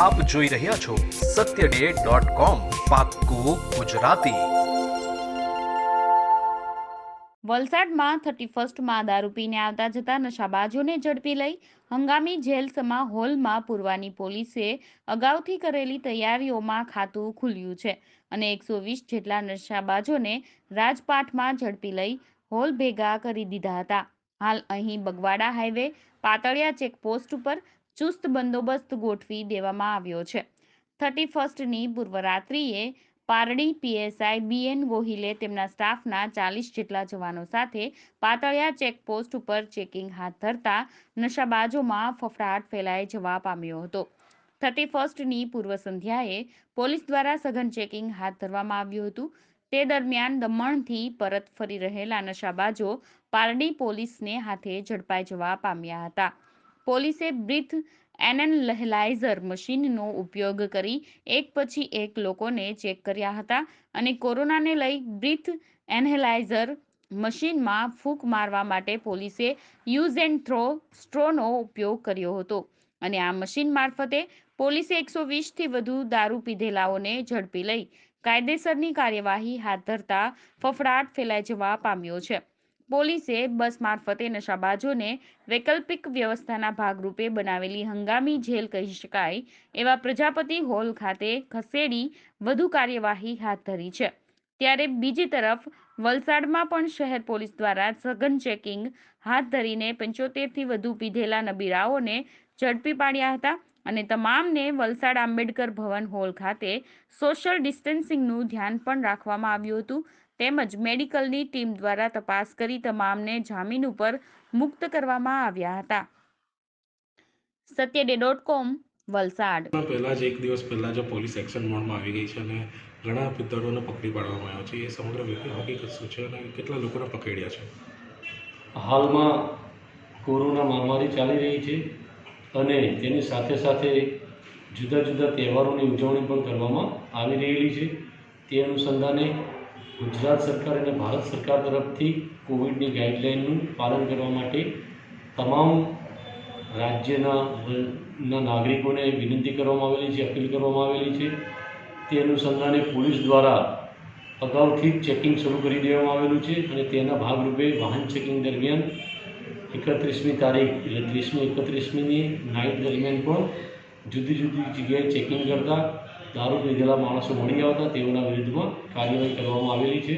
આપ જોઈ રહ્યા છો satyday.com પાક્કું ગુજરાતી। વલસાડમાં 31st દારૂ પીને આવતા જતા નશાબાજોને ઝડપી લઈ હંગામી જેલસમા હોલમાં પૂરવાની પોલીસે અગાઉથી કરેલી તૈયારીઓમાં ખાતું ખુલ્યું છે અને 120 જેટલા નશાબાજોને રાજપાટમાં ઝડપી લઈ હોલ ભેગા કરી દીધા હતા। હાલ અહીં બગવાડા હાઈવે પાતળિયા ચેકપોસ્ટ ઉપર ચુસ્ત બંદોબસ્ત ગોઠવી દેવામાં આવ્યો છે। 31ની પૂર્વ રાત્રિએ પારડી પીએસઆઈ બીએન ગોહિલે તેમના સ્ટાફના 40 જેટલા જવાનો સાથે પાતળિયા ચેકપોસ્ટ ઉપર ચેકિંગ હાથ ધરતા નશાબાજોમાં ફફડાટ ફેલાઈ જવા પામ્યો હતો। 31ની પૂર્વ સંધ્યાએ પોલીસ દ્વારા સઘન ચેકિંગ હાથ ધરવામાં આવ્યું હતું। તે દરમિયાન દમણથી પરત ફરી રહેલા નશાબાજો પારડી પોલીસને હાથે ઝડપાઈ જવા પામ્યા હતા। પોલીસે બ્રીથ એનાલાઇઝર મશીનનો ઉપયોગ કરી એક પછી એક લોકોને ચેક કર્યા હતા અને કોરોનાને લઈ બ્રીથ એનાલાઇઝર મશીનમાં ફૂંક મારવા માટે પોલીસે યુઝ એન્ડ થ્રો સ્ટ્રોનો ઉપયોગ કર્યો હતો અને આ મશીન મારફતે પોલીસે 120થી વધુ દારૂ પીધેલાઓને ઝડપી લઈ કાયદેસરની કાર્યવાહી હાથ ધરતા ફફડાટ ફેલાઈ જવા પામ્યો છે। પોલીસે બસ મારફતે નશાબાજોને વૈકલ્પિક વ્યવસ્થાના ભાગરૂપે બનાવેલી હંગામી જેલ કહી શકાય એવા પ્રજાપતિ હોલ ખાતે ખસેડી વધુ કાર્યવાહી હાથ ધરી છે। ત્યારે બીજી તરફ વલસાડમાં પણ શહેર પોલીસ દ્વારા સઘન ચેકિંગ હાથ ધરીને 75થી વધુ પીધેલા નબીરાઓને ઝડપી પાડ્યા હતા અને તમામને વલસાડ આંબેડકર ભવન હોલ ખાતે સોશિયલ ડિસ્ટન્સિંગનું ધ્યાન પણ રાખવામાં આવ્યું હતું તેમજ મેડિકલની ટીમ દ્વારા તપાસ કરી તમામને જામીન ઉપર મુક્ત કરવામાં આવ્યા હતા। satyday.com વલસાડ। પહેલા જ એક દિવસ પહેલા જ પોલીસ એક્શન મોડમાં આવી ગઈ છે અને ઘણા પિત્તરોને પકડી પાડવામાં આવ્યા છે। એ સમગ્ર હકીકત શું છે અને કેટલા લોકોને પકડ્યા છે? હાલમાં કોરોના મહામારી ચાલી રહી છે અને તેની સાથે સાથે જુદા જુદા તહેવારોની ઉજવણી પણ કરવામાં આવી રહેલી છે। તે અનુસંધાને ગુજરાત સરકાર અને ભારત સરકાર તરફથી કોવિડની ગાઈડલાઇનનું પાલન કરવા માટે તમામ રાજ્યના નાગરિકોને વિનંતી કરવામાં આવેલી છે, અપીલ કરવામાં આવેલી છે। તે અનુસંધાને પોલીસ દ્વારા અગાઉથી જ ચેકિંગ શરૂ કરી દેવામાં આવેલું છે અને તેના ભાગરૂપે વાહન ચેકિંગ દરમિયાન 31મી તારીખ એટલે 30મી 31મીની નાઇટ દરમિયાન પણ જુદી જુદી જગ્યાએ ચેકિંગ કરતા દારૂ પીધેલા માણસો મળી આવતા તેઓના વિરુદ્ધમાં કાર્યવાહી કરવામાં આવેલી છે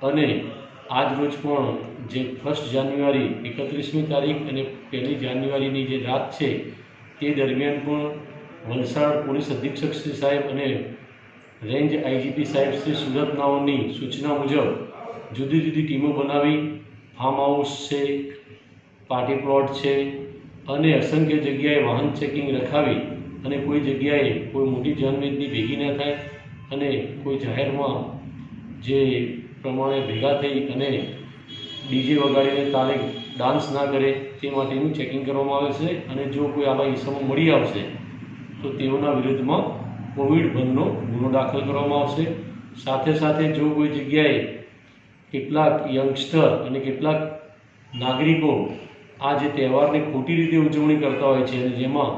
અને આજ રોજ પણ જે 1 જાન્યુઆરી 31મી તારીખ અને 1 જાન્યુઆરીની જે રાત છે તે દરમિયાન પણ વલસાડ પોલીસ અધિક્ષક શ્રી સાહેબ અને રેન્જ આઈજીપી સાહેબ શ્રી સુરત નાઓની સૂચના મુજબ જુદી જુદી ટીમો બનાવી ફાર્મ હાઉસ છે, પાર્ટી પ્લોટ છે અને અસંખ્ય જગ્યાએ વાહન ચેકિંગ રખાવી અને કોઈ જગ્યાએ કોઈ મોટી જાનમેદની ભેગી ન થાય અને કોઈ જાહેરમાં જે પ્રમાણે ભેગા થઈ અને ડીજે વગાડીને તાલે ડાન્સ ના કરે તે માટેનું ચેકિંગ કરવામાં આવે છે અને જો કોઈ આવા ઇસમો મળી આવશે તો તેઓના વિરુદ્ધમાં કોવિડ બંધનો ગુનો દાખલ કરવામાં આવશે। સાથે સાથે જો કોઈ જગ્યાએ કેટલાક યંગસ્ટર અને કેટલાક નાગરિકો આ જે તહેવારની ખોટી રીતે ઉજવણી કરતા હોય છે અને જેમાં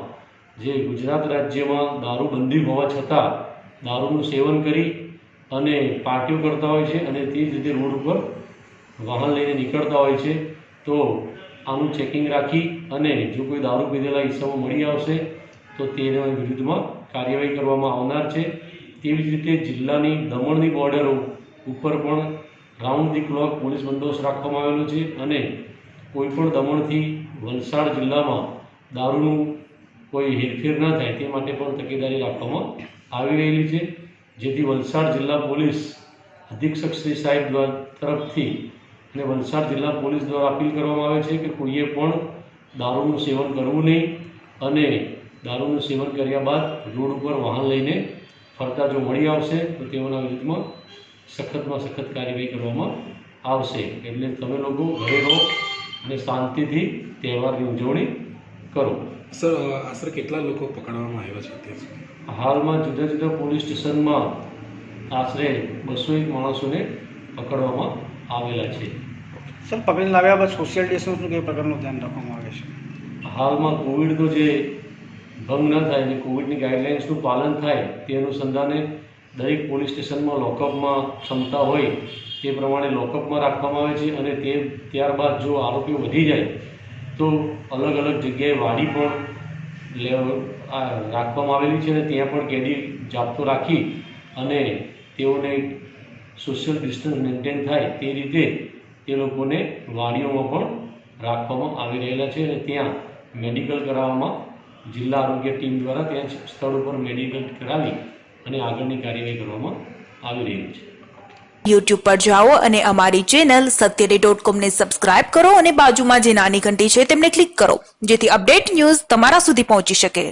જે ગુજરાત રાજ્યમાં દારૂબંધી હોવા છતાં દારૂનું સેવન કરી અને પાર્ટીઓ કરતા હોય છે અને તે જ રીતે રોડ ઉપર વાહન લઈને નીકળતા હોય છે તો આનું ચેકિંગ રાખી અને જો કોઈ દારૂ પીધેલા હિસ્સામાં મળી આવશે તો તેના વિરુદ્ધમાં કાર્યવાહી કરવામાં આવનાર છે। તેવી જ રીતે જિલ્લાની દમણની બોર્ડરો ઉપર પણ રાઉન્ડ ધી ક્લોક પોલીસ બંદોબસ્ત રાખવામાં આવેલો છે અને કોઈપણ દમણથી વલસાડ જિલ્લામાં દારૂનું કોઈ હેરફેર ન થાય તે માટે પણ તકેદારી રાખવામાં આવી રહેલી છે જેથી વલસાડ જિલ્લા પોલીસ અધિક્ષક શ્રી સાહેબ તરફથી અને વલસાડ જિલ્લા પોલીસ દ્વારા અપીલ કરવામાં આવે છે કે કોઈએ પણ દારૂનું સેવન કરવું નહીં અને દારૂનું સેવન કર્યા બાદ રોડ ઉપર વાહન લઈને ફરતા જો મળી આવશે તો તેઓના વિરુદ્ધમાં સખતમાં સખત કાર્યવાહી કરવામાં આવશે। એટલે તમે લોકો ઘરે રહો અને શાંતિથી તહેવારની ઉજવણી કરો। સર, આશરે કેટલા લોકો પકડવામાં આવ્યા છે અત્યાર સુધી? હાલમાં જુદા જુદા પોલીસ સ્ટેશનમાં આશરે 201 માણસોને પકડવામાં આવેલા છે। સર, પકડીને લાવ્યા બાદ સોશિયલ ડિસ્ટન્સનું કઈ પ્રકારનું ધ્યાન રાખવામાં આવે છે? હાલમાં કોવિડનો જે ભંગ ન થાય અને કોવિડની ગાઈડલાઇન્સનું પાલન થાય તે અનુસંધાને દરેક પોલીસ સ્ટેશનમાં લોકઅપમાં ક્ષમતા હોય તે પ્રમાણે લોકઅપમાં રાખવામાં આવે છે અને ત્યારબાદ જો આરોપીઓ વધી જાય તો અલગ અલગ જગ્યાએ વાડી પણ રાખવામાં આવેલી છે અને ત્યાં પણ કેદી જાપ્તો રાખી અને તેઓને સોશિયલ ડિસ્ટન્સ મેન્ટેન થાય તે રીતે તે લોકોને વાડીઓમાં પણ રાખવામાં આવી રહેલા છે અને ત્યાં મેડિકલ કરાવવામાં જિલ્લા આરોગ્ય ટીમ દ્વારા ત્યાં સ્થળ ઉપર મેડિકલ કરાવી અને આગળની કાર્યવાહી કરવામાં આવી રહી છે. YouTube પર જાઓ અને અમારી ચેનલ satyday.com ને સબસ્ક્રાઇબ કરો અને બાજુમાં જે નાની ઘંટી છે તેમને ક્લિક કરો જેથી અપડેટ ન્યૂઝ તમારા સુધી પહોંચી શકે.